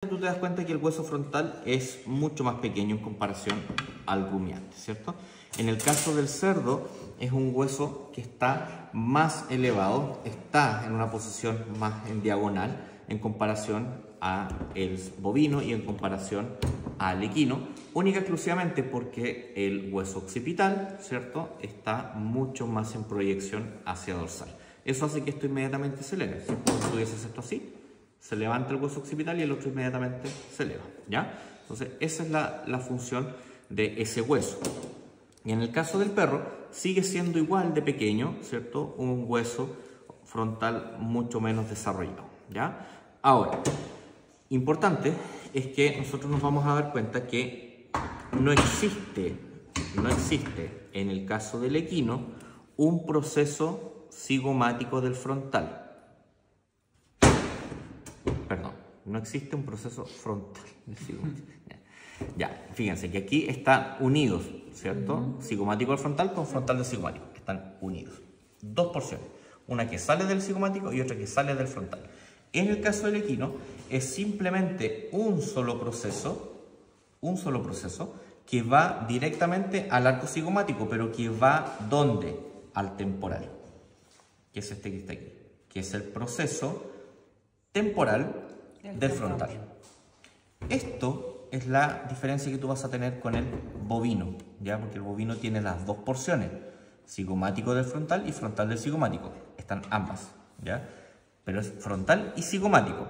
tú te das cuenta que el hueso frontal es mucho más pequeño en comparación al rumiante, ¿cierto? En el caso del cerdo es un hueso que está más elevado, está en una posición más en diagonal en comparación al bovino y en comparación al equino, única y exclusivamente porque el hueso occipital, ¿cierto?, está mucho más en proyección hacia dorsal. Eso hace que esto inmediatamente se eleve. Si tú tuvieses esto así, se levanta el hueso occipital y el otro inmediatamente se eleva, ¿ya? Entonces, esa es la función de ese hueso. Y en el caso del perro, sigue siendo igual de pequeño, ¿cierto? Un hueso frontal mucho menos desarrollado, ¿ya? Ahora, importante es que nosotros nos vamos a dar cuenta que no existe en el caso del equino un proceso cigomático del frontal. Perdón, no existe un proceso frontal del cigomático. Ya, fíjense que aquí están unidos, ¿cierto? Cigomático del frontal con frontal del cigomático. Están unidos. Dos porciones. Una que sale del cigomático y otra que sale del frontal. En el caso del equino es simplemente un solo proceso que va directamente al arco cigomático, pero que va ¿dónde? Al temporal, que es este que está aquí, que es el proceso temporal del frontal. Esto es la diferencia que tú vas a tener con el bovino, ¿ya? Porque el bovino tiene las dos porciones, cigomático del frontal y frontal del cigomático. Están ambas, ¿ya? Pero es frontal y cigomático.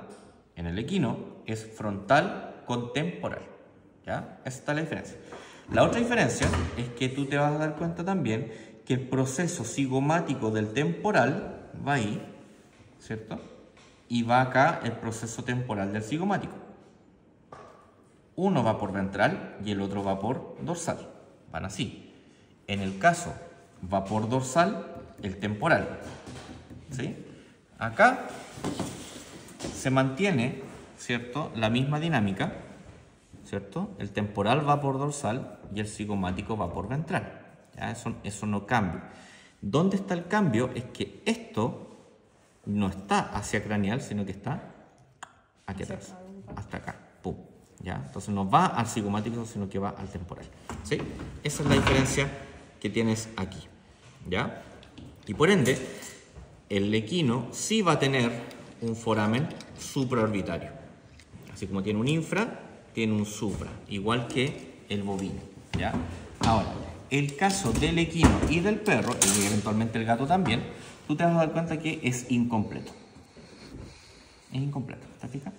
En el equino es frontal con temporal, ¿ya? Esa está la diferencia. La otra diferencia es que tú te vas a dar cuenta también que el proceso cigomático del temporal va ahí, ¿cierto? Y va acá el proceso temporal del cigomático. Uno va por ventral y el otro va por dorsal. Van así. En el caso va por dorsal el temporal, ¿sí? Acá se mantiene, ¿cierto?, la misma dinámica, ¿cierto? El temporal va por dorsal y el cigomático va por ventral. ¿Ya? Eso no cambia. ¿Dónde está el cambio? Es que esto no está hacia craneal, sino que está aquí atrás, hasta acá. Pum. ¿Ya? Entonces no va al cigomático, sino que va al temporal. ¿Sí? Esa es la diferencia que tienes aquí. ¿Ya? Y por ende, el equino sí va a tener un foramen supraorbitario. Así como tiene un infra, tiene un supra, igual que el bovino. ¿Ya? Ahora, el caso del equino y del perro, y eventualmente el gato también, tú te vas a dar cuenta que es incompleto. Es incompleto, ¿te fijas?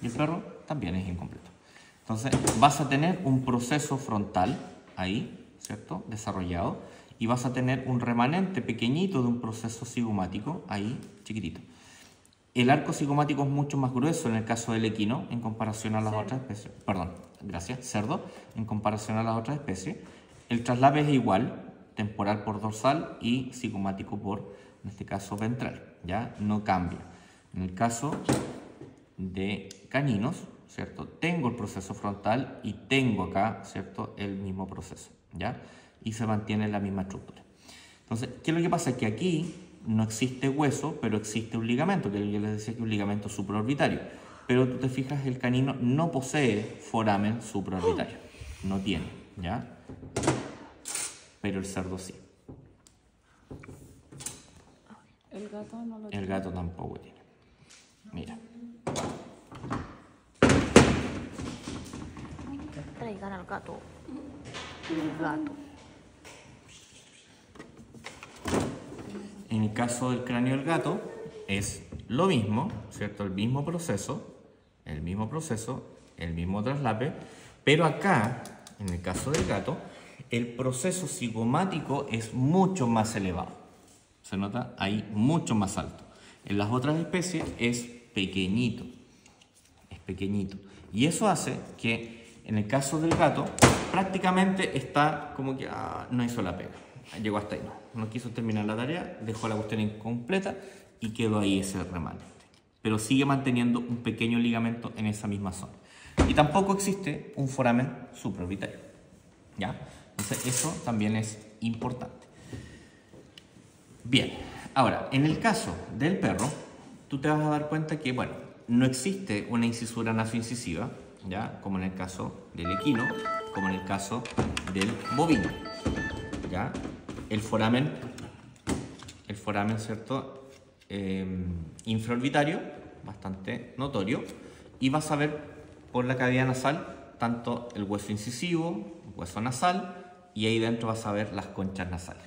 Y el perro también es incompleto. Entonces, vas a tener un proceso frontal ahí, ¿cierto?, desarrollado, y vas a tener un remanente pequeñito de un proceso cigomático ahí, chiquitito. El arco cigomático es mucho más grueso en el caso del equino en comparación a las otras especies. Perdón, gracias, cerdo, en comparación a las otras especies. El traslape es igual, temporal por dorsal y cigomático por, en este caso, ventral, ¿ya? No cambia. En el caso de caninos, ¿cierto?, tengo el proceso frontal y tengo acá, ¿cierto?, el mismo proceso, ¿ya? Y se mantiene la misma estructura. Entonces, ¿qué es lo que pasa? Que aquí no existe hueso, pero existe un ligamento, que yo les decía que es un ligamento supraorbitario. Pero tú te fijas, el canino no posee foramen supraorbitario. No tiene, ¿ya? Pero el cerdo sí. El gato no lo tiene. El gato tampoco tiene. Mira. Traigan al gato. El gato. En el caso del cráneo del gato es lo mismo, ¿cierto? El mismo proceso, el mismo traslape, pero acá, en el caso del gato, el proceso cigomático es mucho más elevado. Se nota ahí mucho más alto. En las otras especies es pequeñito. Es pequeñito. Y eso hace que en el caso del gato prácticamente está como que no hizo la pega. Llegó hasta ahí, no quiso terminar la tarea, dejó la cuestión incompleta y quedó ahí ese remanente. Pero sigue manteniendo un pequeño ligamento en esa misma zona. Y tampoco existe un foramen supraorbitario. ¿Ya? Entonces eso también es importante. Bien, ahora, en el caso del perro, tú te vas a dar cuenta que, bueno, no existe una incisura nasoincisiva, ¿ya? Como en el caso del equino, como en el caso del bovino, ¿ya? El foramen, ¿cierto? Infraorbitario, bastante notorio, y vas a ver por la cavidad nasal tanto el hueso incisivo, hueso nasal, y ahí dentro vas a ver las conchas nasales.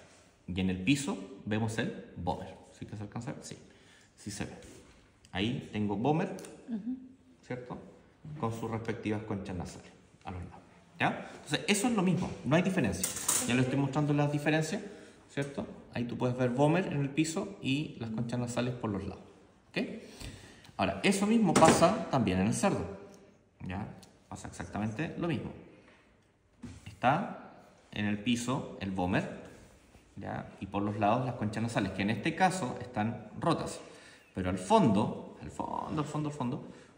Y en el piso vemos el vómer. ¿Sí que se alcanza a ver? Sí, sí se ve. Ahí tengo vómer, ¿cierto? Con sus respectivas conchas nasales a los lados. ¿Ya? Entonces, eso es lo mismo, no hay diferencia. Ya le estoy mostrando las diferencias, ¿cierto? Ahí tú puedes ver vómer en el piso y las conchas nasales por los lados. ¿Ok? Ahora, eso mismo pasa también en el cerdo. ¿Ya? Pasa exactamente lo mismo. Está en el piso el vómer, ¿ya? Y por los lados las conchas nasales, que en este caso están rotas. Pero al fondo,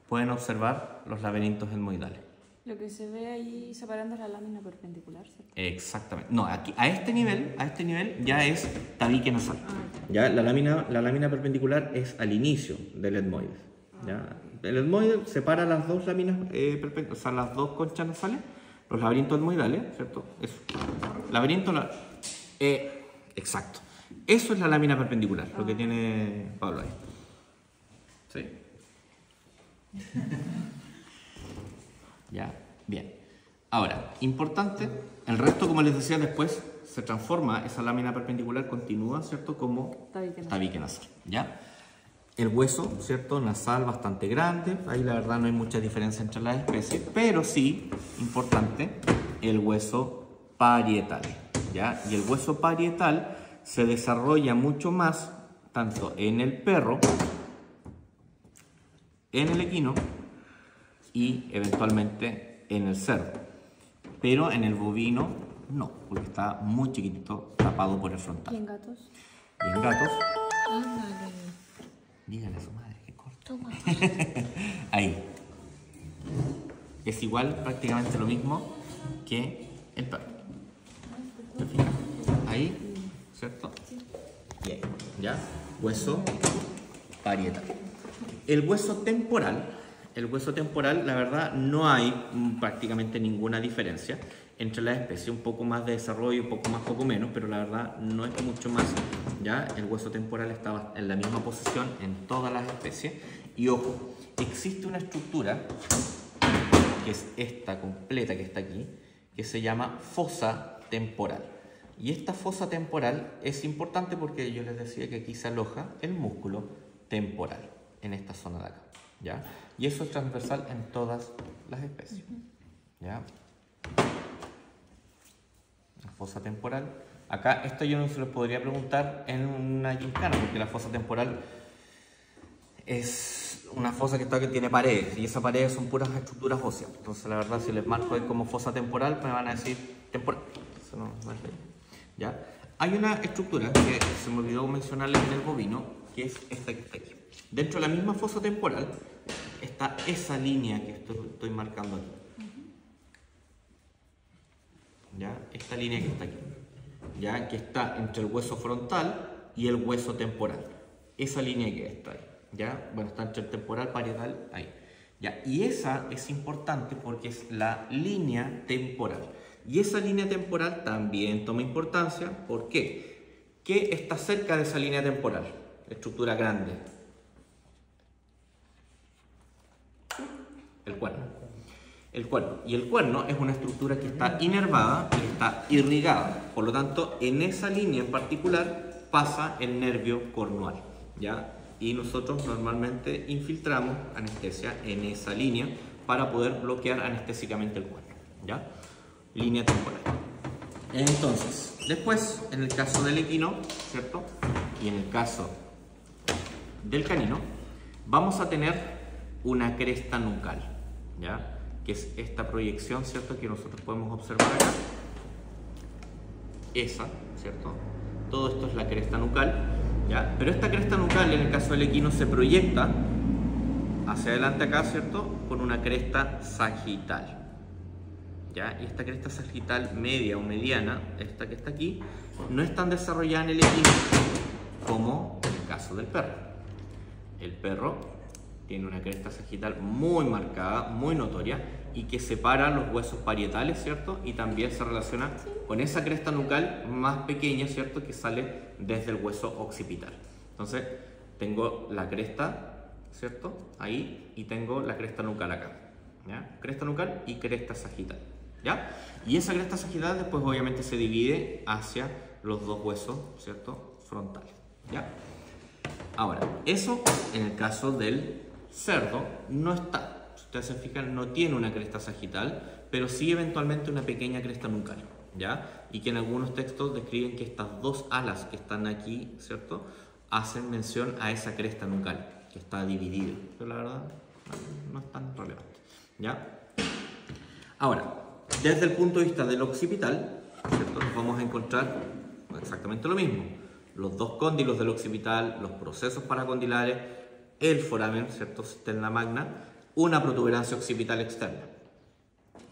pueden observar los laberintos etmoidales. Lo que se ve ahí separando es la lámina perpendicular, ¿cierto? Exactamente. No, aquí, a este nivel ya es tabique nasal. Ya, la lámina perpendicular es al inicio del etmoide. ¿Ya? El etmoide separa las dos láminas, o sea, las dos conchas nasales, los laberintos etmoidales, ¿cierto? Eso. Laberinto, exacto. Eso es la lámina perpendicular, lo que tiene Pablo ahí. ¿Sí? Ya, bien. Ahora, importante, el resto, como les decía después, se transforma, esa lámina perpendicular continúa, ¿cierto? Como tabique nasal, ¿ya? El hueso, ¿cierto? Nasal bastante grande, ahí la verdad no hay mucha diferencia entre las especies, pero sí, importante, el hueso parietal, ¿ya? Y el hueso parietal se desarrolla mucho más, tanto en el perro, en el equino y eventualmente en el cerdo. Pero en el bovino no, porque está muy chiquitito, tapado por el frontal. ¿Y en gatos? Y en gatos, Ándale. dígale a su madre que corte. Toma. Ahí. Es igual, prácticamente lo mismo que el perro. ¿Te fijas? Ahí, ¿cierto? Y ahí, ¿ya? Hueso parietal. El hueso temporal, la verdad, no hay prácticamente ninguna diferencia entre las especies, un poco más de desarrollo, un poco más, poco menos, pero la verdad no es mucho más, ¿ya? El hueso temporal está en la misma posición en todas las especies. Y ojo, existe una estructura, que es esta completa que está aquí, que se llama fosa temporal. Y esta fosa temporal es importante porque yo les decía que aquí se aloja el músculo temporal, en esta zona de acá, ¿ya? Y eso es transversal en todas las especies, ¿ya? La fosa temporal. Acá, esto yo no se lo podría preguntar en una gincana, porque la fosa temporal es una fosa que tiene paredes, y esas paredes son puras estructuras óseas. Entonces, la verdad, si les marco ahí como fosa temporal, me van a decir temporal. Eso no es ley, ¿ya? Hay una estructura que se me olvidó mencionarles en el bovino, que es esta que está aquí. Dentro de la misma fosa temporal está esa línea que estoy marcando aquí. ¿Ya? Esta línea que está aquí, ¿ya? Que está entre el hueso frontal y el hueso temporal. Esa línea que está ahí, ¿ya? Bueno, está entre el temporal parietal ahí, ¿ya? Y esa es importante porque es la línea temporal. Y esa línea temporal también toma importancia. ¿Por qué? ¿Qué está cerca de esa línea temporal? Estructura grande. El cuerno. El cuerno. Y el cuerno es una estructura que está inervada y está irrigada. Por lo tanto, en esa línea en particular pasa el nervio cornual, ¿ya? Y nosotros normalmente infiltramos anestesia en esa línea para poder bloquear anestésicamente el cuerno, ¿ya? Línea temporal. Entonces, después, en el caso del equino, ¿cierto? Y en el caso del canino, vamos a tener una cresta nucal, ¿ya? Que es esta proyección, ¿cierto? Que nosotros podemos observar acá. Esa, ¿cierto? Todo esto es la cresta nucal, ¿ya? Pero esta cresta nucal, en el caso del equino, se proyecta hacia adelante acá, ¿cierto? Con una cresta sagital, ¿ya? Y esta cresta sagital media o mediana, esta que está aquí, no es tan desarrollada en el equino como en el caso del perro. El perro tiene una cresta sagital muy marcada, muy notoria, y que separa los huesos parietales, ¿cierto? Y también se relaciona con esa cresta nucal más pequeña, ¿cierto? Que sale desde el hueso occipital. Entonces, tengo la cresta, ¿cierto? Ahí, y tengo la cresta nucal acá, ¿ya? Cresta nucal y cresta sagital, ¿ya? Y esa cresta sagital después obviamente se divide hacia los dos huesos, ¿cierto? Frontales, ¿ya? Ahora, eso en el caso del cerdo no está. Si ustedes se fijan, no tiene una cresta sagital, pero sí eventualmente una pequeña cresta nucal, ¿ya? Y que en algunos textos describen que estas dos alas que están aquí, ¿cierto? Hacen mención a esa cresta nucal, que está dividida. Pero la verdad, no es tan relevante, ¿ya? Ahora, desde el punto de vista del occipital, ¿cierto? Nos vamos a encontrar exactamente lo mismo. Los dos cóndilos del occipital, los procesos paracondilares, el foramen, ¿cierto? Cisterna magna, una protuberancia occipital externa.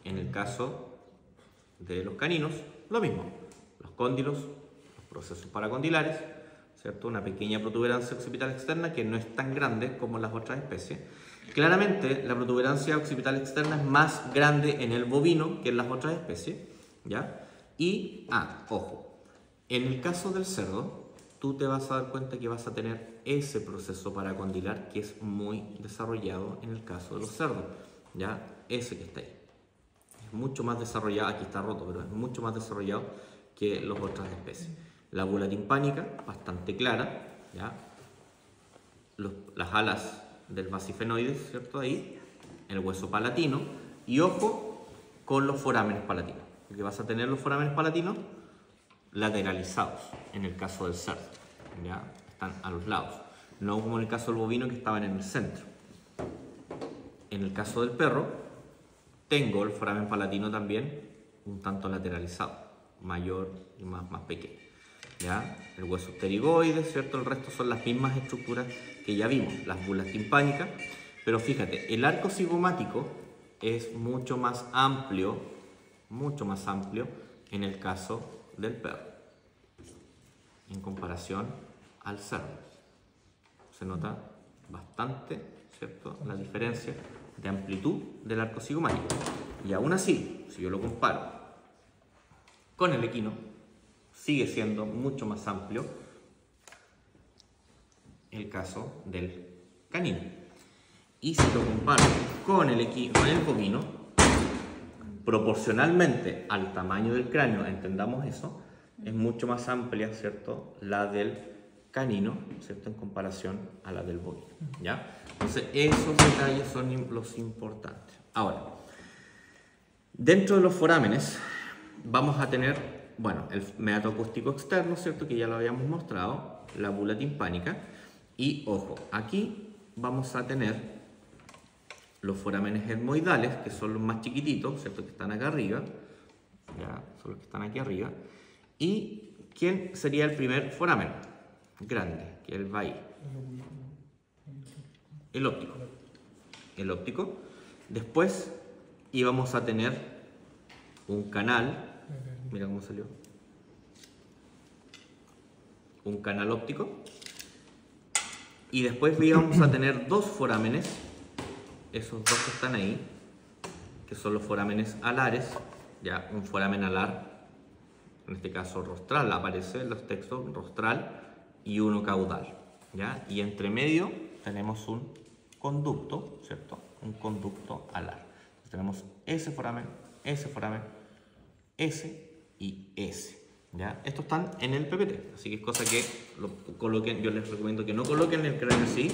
En el caso de los caninos, lo mismo. Los cóndilos, los procesos paracondilares, ¿cierto? Una pequeña protuberancia occipital externa que no es tan grande como las otras especies. Claramente, la protuberancia occipital externa es más grande en el bovino que en las otras especies, ¿ya? Y, ojo, en el caso del cerdo, tú te vas a dar cuenta que vas a tener ese proceso paracondilar que es muy desarrollado en el caso de los cerdos, ¿ya? Ese que está ahí. Es mucho más desarrollado, aquí está roto, pero es mucho más desarrollado que las otras especies. La bula timpánica, bastante clara, ¿ya? Las alas del basifenoides, ¿cierto? Ahí, el hueso palatino, y ojo con los forámenes palatinos, porque vas a tener los forámenes palatinos lateralizados en el caso del cerdo, ¿ya? Están a los lados, no como en el caso del bovino que estaban en el centro. En el caso del perro, tengo el foramen palatino también un tanto lateralizado, mayor y más pequeño, ¿ya? El hueso pterigoides, ¿cierto? El resto son las mismas estructuras que ya vimos, las bulas timpánicas, pero fíjate, el arco cigomático es mucho más amplio en el caso del perro, en comparación al cerdo. Se nota bastante, ¿cierto?, la diferencia de amplitud del arco cigomático. Y aún así, si yo lo comparo con el equino, sigue siendo mucho más amplio el caso del canino. Y si lo comparo con el bovino, proporcionalmente al tamaño del cráneo, entendamos eso, es mucho más amplia, ¿cierto?, la del canino, ¿cierto?, en comparación a la del bovino, ¿ya? Entonces, esos detalles son los importantes. Ahora, dentro de los forámenes vamos a tener, bueno, el meato acústico externo, ¿cierto?, que ya lo habíamos mostrado, la bula timpánica, y ojo, aquí vamos a tener los forámenes etmoidales, que son los más chiquititos, ¿cierto?, que están acá arriba, ya, son los que están aquí arriba. ¿Y quién sería el primer foramen grande? Que él va ahí. El óptico. El óptico. Después íbamos a tener un canal. Mira cómo salió. Un canal óptico. Y después íbamos a tener dos forámenes. Esos dos que están ahí, que son los forámenes alares, ya, un foramen alar, en este caso rostral, aparece en los textos rostral, y uno caudal, ya, y entre medio tenemos un conducto, ¿cierto? Un conducto alar. Entonces tenemos ese foramen, ese y ese, ya. Estos están en el PPT, así que es cosa que lo coloquen. Yo les recomiendo que no coloquen el cráneo así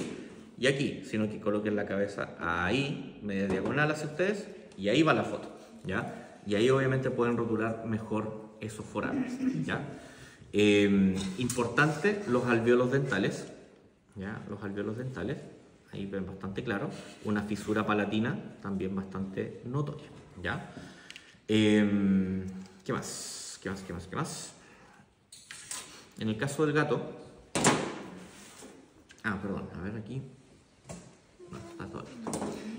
y aquí, sino que coloquen la cabeza ahí, media diagonal hacia ustedes, y ahí va la foto, ¿ya? Y ahí obviamente pueden rotular mejor esos forámenes, ¿ya? Importante, los alvéolos dentales, ¿ya? Los alvéolos dentales, ahí ven bastante claro, una fisura palatina también bastante notoria, ¿ya? ¿Qué más? En el caso del gato, perdón, a ver aquí. No, está todo listo.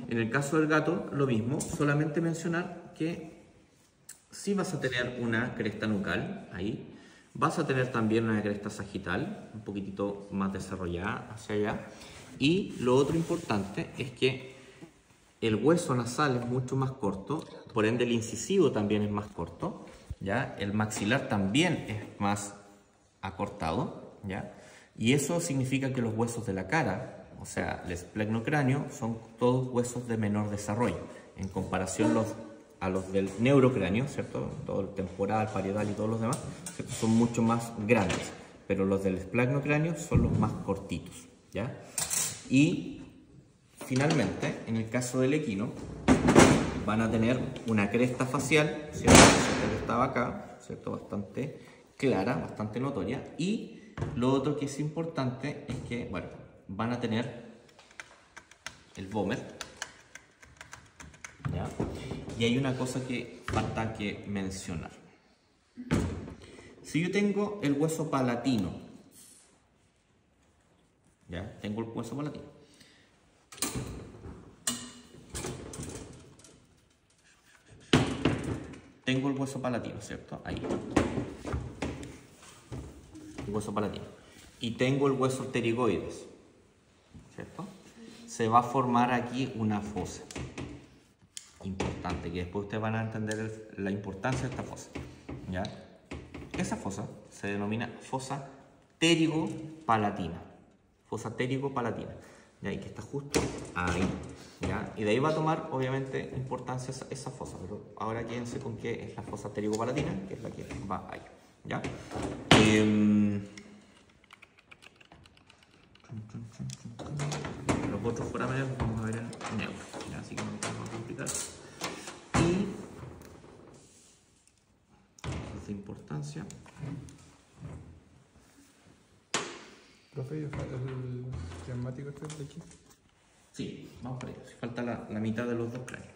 En el caso del gato, lo mismo, solamente mencionar que si vas a tener una cresta nucal, ahí, vas a tener también una cresta sagital, un poquitito más desarrollada hacia allá, Y lo otro importante es que el hueso nasal es mucho más corto, por ende el incisivo también es más corto, ¿ya? El maxilar también es más acortado, ¿ya? Y eso significa que los huesos de la cara, o sea, el esplenocriáneo, son todos huesos de menor desarrollo, en comparación a los del neurocráneo, ¿cierto? Todo el temporal, parietal y todos los demás, ¿cierto? Son mucho más grandes, pero los del esplenocriáneo son los más cortitos, ¿ya? Y finalmente, en el caso del equino, van a tener una cresta facial, ¿cierto? Que estaba acá, ¿cierto? Bastante clara, bastante notoria. Y lo otro que es importante es que, bueno, van a tener el vómer, ¿ya? Y hay una cosa que falta que mencionar. Si yo tengo el hueso palatino, ¿ya? Tengo el hueso palatino. Tengo el hueso palatino, ¿cierto? Ahí. El hueso palatino. Y tengo el hueso pterigoides, ¿cierto? Se va a formar aquí una fosa. Importante, que después ustedes van a entender la importancia de esta fosa, ¿ya? Esa fosa se denomina fosa pterigopalatina. Fosa pterigopalatina, ¿ya? Y que está justo ahí, ¿ya? Y de ahí va a tomar, obviamente, importancia esa fosa, pero ahora quédense con qué es la fosa pterigopalatina, que es la que va ahí, ¿ya? Los otros forámenes los vamos a ver en neuro, ¿ya? Así que no vamos a complicar. Y de importancia. Profe, ¿el traumático este de aquí? Sí, vamos para allá. Si falta la mitad de los dos cráneos.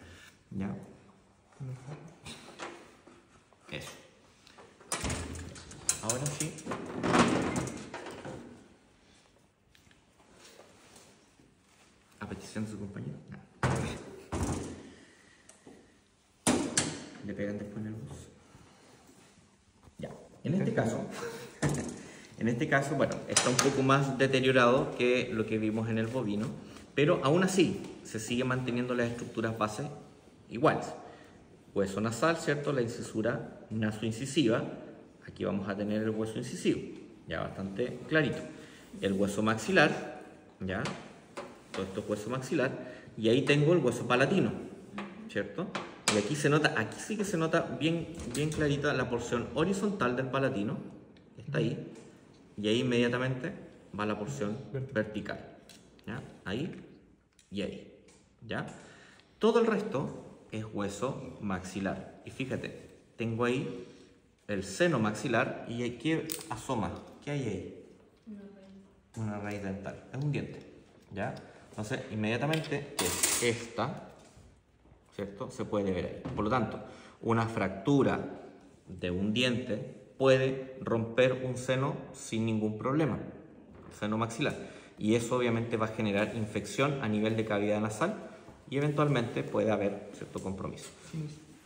¿Ya? Eso. Ahora sí. A petición de su compañero. No. Le pegan después en el bus. Ya. En este caso, bueno, está un poco más deteriorado que lo que vimos en el bovino, pero aún así se sigue manteniendo las estructuras base iguales. Hueso nasal, ¿cierto? La incisura nasoincisiva. Aquí vamos a tener el hueso incisivo, ya bastante clarito. El hueso maxilar, ya. Todo esto es hueso maxilar. Y ahí tengo el hueso palatino, ¿cierto? Y aquí se nota, aquí sí que se nota bien clarita la porción horizontal del palatino. Está ahí. Y ahí inmediatamente va la porción vertical, ¿ya? Ahí y ahí, ¿ya? Todo el resto es hueso maxilar. Y fíjate, tengo ahí el seno maxilar y aquí asoma. ¿Qué hay ahí? Una raíz dental. Es un diente, ¿ya? Entonces, inmediatamente es esta, ¿cierto? Se puede ver ahí. Por lo tanto, una fractura de un diente puede romper un seno sin ningún problema, el seno maxilar. Y eso obviamente va a generar infección a nivel de cavidad nasal y eventualmente puede haber cierto compromiso.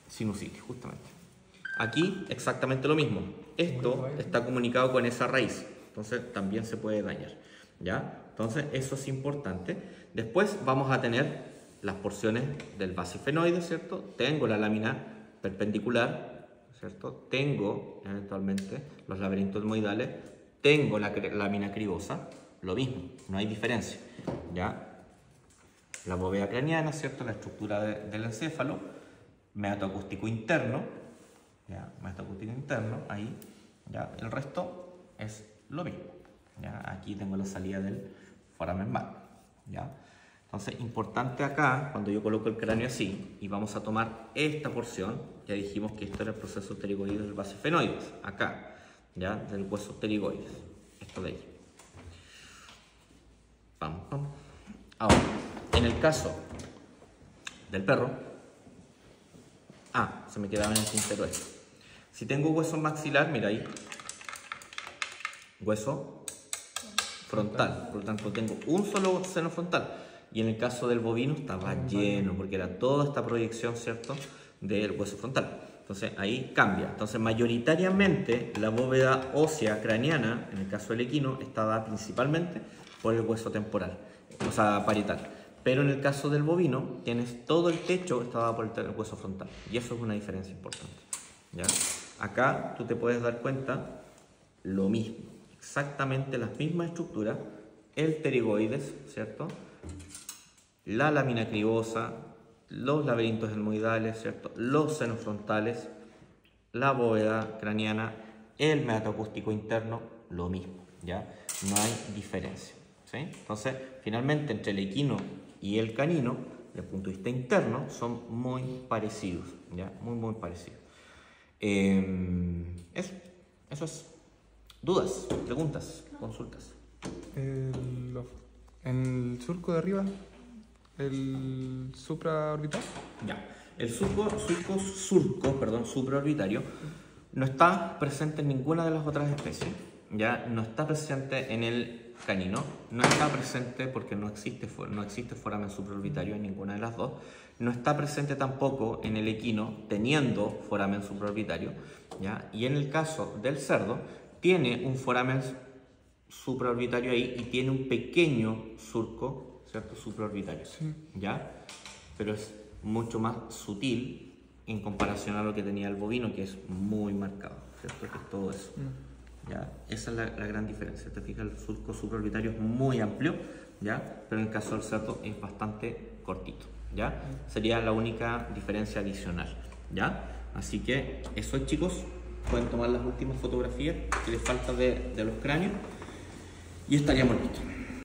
Sinusitis, justamente. Aquí exactamente lo mismo. Esto está comunicado con esa raíz, entonces también se puede dañar, ¿ya? Entonces eso es importante. Después vamos a tener las porciones del basifenoide, ¿cierto? Tengo la lámina perpendicular, ¿cierto? Tengo eventualmente los laberintos etmoidales, tengo la lámina cribosa, lo mismo, no hay diferencia, ¿ya? La bóveda craneana, ¿cierto? La estructura del encéfalo, metoacústico interno, ¿ya? Metoacústico interno, ahí, ¿ya? El resto es lo mismo, ¿ya? Aquí tengo la salida del foramen magno, ¿ya? Entonces, importante acá, cuando yo coloco el cráneo así, y vamos a tomar esta porción, ya dijimos que esto era el proceso pterigoides del basifenoides, acá, ¿ya? Del hueso pterigoides, esto de ahí. Pam, pam. Ahora, en el caso del perro, se me quedaba en el tintero esto. Si tengo hueso maxilar, mira ahí, hueso frontal, por lo tanto tengo un solo seno frontal. Y en el caso del bovino estaba lleno, porque era toda esta proyección, ¿cierto?, del hueso frontal. Entonces ahí cambia. Entonces mayoritariamente la bóveda ósea craneana, en el caso del equino, está dada principalmente por el hueso temporal. o sea, parietal. Pero en el caso del bovino, tienes todo el techo está dado por el hueso frontal. Y eso es una diferencia importante. ¿Ya? Acá tú te puedes dar cuenta lo mismo. Exactamente las mismas estructuras. El pterigoides, ¿cierto? La lámina cribosa, los laberintos etmoidales, ¿cierto? Los senos frontales, la bóveda craneana, el metaacústico interno, lo mismo. ¿Ya? No hay diferencia. ¿Sí? Entonces, finalmente, entre el equino y el canino, desde el punto de vista interno, son muy parecidos, ¿ya? Muy parecidos. Eso es. ¿Dudas, preguntas, consultas? En el surco de arriba, el supraorbital. Ya. El surco supraorbitario no está presente en ninguna de las otras especies. Ya no está presente en el canino, no está presente porque no existe foramen supraorbitario en ninguna de las dos, no está presente tampoco en el equino teniendo foramen supraorbitario, ¿ya? Y en el caso del cerdo tiene un foramen supraorbitario ahí y tiene un pequeño surco, ¿cierto? Supraorbitario, Sí. ¿ya? Pero es mucho más sutil en comparación a lo que tenía el bovino, que es muy marcado, ¿cierto? Que es todo eso. ¿Ya? Esa es la gran diferencia. Te fijas, el surco supraorbitario es muy amplio, ¿ya? Pero en el caso del cerdo es bastante cortito, ¿ya? Sería la única diferencia adicional, ¿ya? Así que eso es, chicos. Pueden tomar las últimas fotografías que les falta de los cráneos y estaríamos listos.